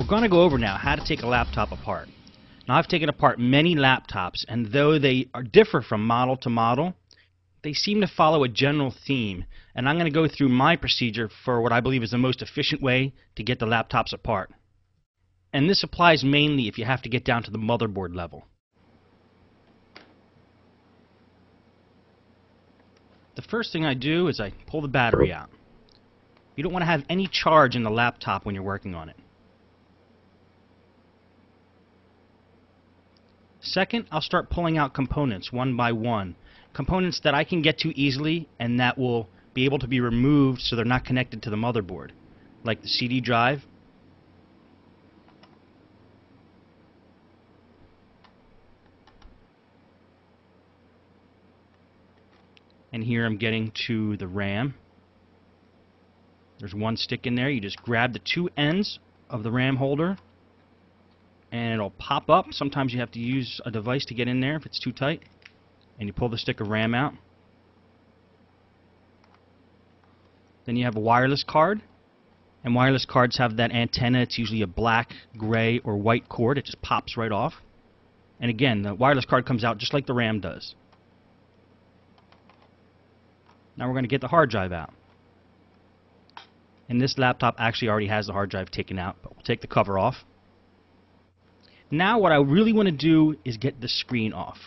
We're going to go over now how to take a laptop apart. Now, I've taken apart many laptops, and though they differ from model to model, they seem to follow a general theme, and I'm going to go through my procedure for what I believe is the most efficient way to get the laptops apart. And this applies mainly if you have to get down to the motherboard level. The first thing I do is I pull the battery out. You don't want to have any charge in the laptop when you're working on it. Second, I'll start pulling out components one by one. Components that I can get to easily and that will be able to be removed so they're not connected to the motherboard, like the CD drive, and here I'm getting to the RAM. There's one stick in there. You just grab the two ends of the RAM holder and it'll pop up. Sometimes you have to use a device to get in there if it's too tight. And you pull the stick of RAM out. Then you have a wireless card. And wireless cards have that antenna. It's usually a black, gray, or white cord. It just pops right off. And again, the wireless card comes out just like the RAM does. Now we're going to get the hard drive out. And this laptop actually already has the hard drive taken out, but we'll take the cover off. Now what I really want to do is get the screen off,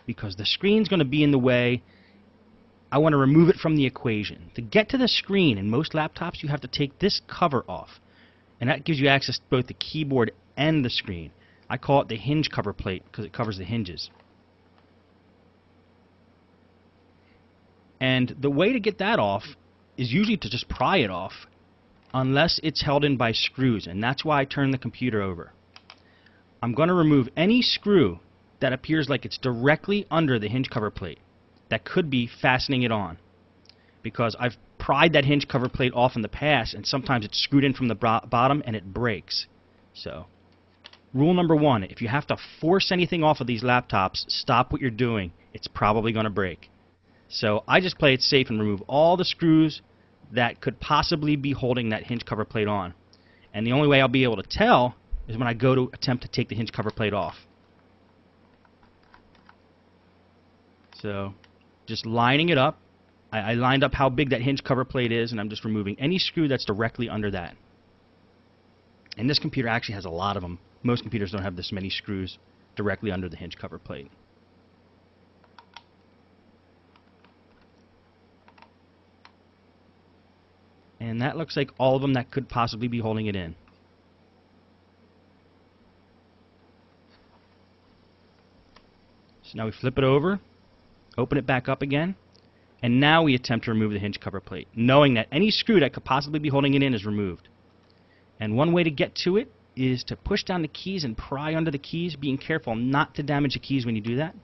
because the screen's going to be in the way. I want to remove it from the equation. To get to the screen in most laptops, you have to take this cover off, and that gives you access to both the keyboard and the screen. I call it the hinge cover plate because it covers the hinges. And the way to get that off is usually to just pry it off, unless it's held in by screws, and that's why I turn the computer over. I'm going to remove any screw that appears like it's directly under the hinge cover plate that could be fastening it on, because I've pried that hinge cover plate off in the past and sometimes it's screwed in from the bottom and it breaks. So, rule number one, if you have to force anything off of these laptops, stop what you're doing. It's probably going to break. So I just play it safe and remove all the screws that could possibly be holding that hinge cover plate on. And the only way I'll be able to tell is when I go to attempt to take the hinge cover plate off. So, just lining it up. I lined up how big that hinge cover plate is, and I'm just removing any screw that's directly under that. And this computer actually has a lot of them. Most computers don't have this many screws directly under the hinge cover plate. And that looks like all of them that could possibly be holding it in. So now we flip it over, open it back up again, and now we attempt to remove the hinge cover plate, knowing that any screw that could possibly be holding it in is removed. And one way to get to it is to push down the keys and pry under the keys, being careful not to damage the keys when you do that.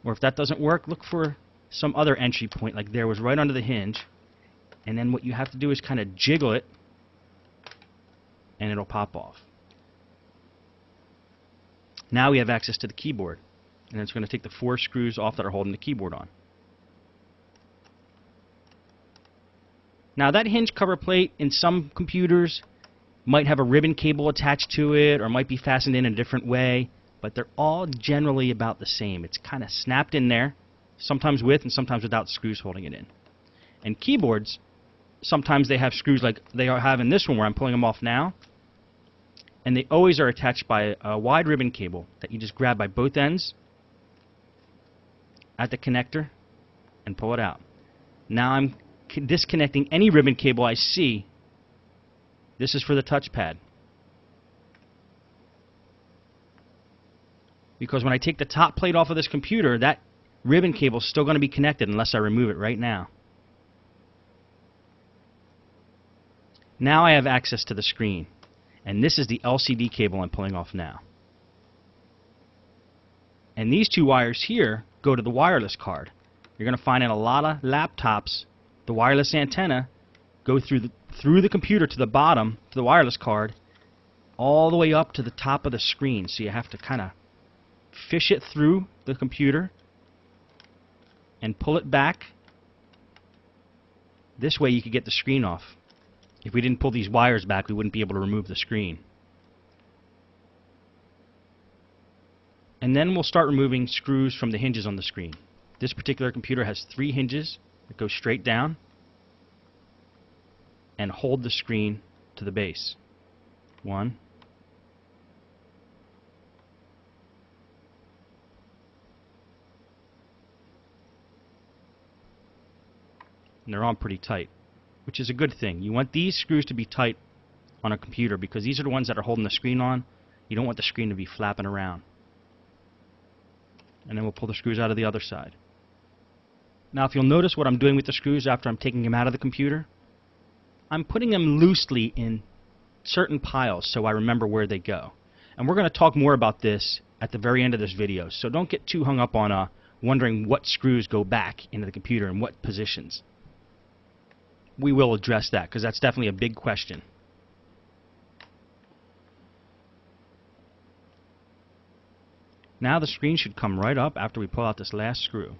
Or if that doesn't work, look for some other entry point, like there was right under the hinge. And then what you have to do is kind of jiggle it, and it'll pop off. Now we have access to the keyboard, and it's going to take the 4 screws off that are holding the keyboard on. Now that hinge cover plate in some computers might have a ribbon cable attached to it, or might be fastened in a different way, but they're all generally about the same. It's kind of snapped in there, sometimes with and sometimes without screws holding it in. And keyboards, sometimes they have screws like they have in this one where I'm pulling them off now, and they always are attached by a wide ribbon cable that you just grab by both ends at the connector and pull it out. Now I'm disconnecting any ribbon cable I see. This is for the touchpad, because when I take the top plate off of this computer, that ribbon cable is still going to be connected unless I remove it right now. Now I have access to the screen, and this is the LCD cable I'm pulling off now. And these 2 wires here go to the wireless card. You're going to find in a lot of laptops, the wireless antenna go through the computer to the bottom, to the wireless card, all the way up to the top of the screen. So you have to kind of fish it through the computer and pull it back. This way you could get the screen off. If we didn't pull these wires back, we wouldn't be able to remove the screen. And then we'll start removing screws from the hinges on the screen. This particular computer has 3 hinges that go straight down and hold the screen to the base. 1, and they're on pretty tight, which is a good thing. You want these screws to be tight on a computer because these are the ones that are holding the screen on. You don't want the screen to be flapping around. And then we'll pull the screws out of the other side. Now if you'll notice what I'm doing with the screws after I'm taking them out of the computer, I'm putting them loosely in certain piles so I remember where they go. And we're going to talk more about this at the very end of this video, so don't get too hung up on wondering what screws go back into the computer and what positions. We will address that because that's definitely a big question. Now the screen should come right up after we pull out this last screw.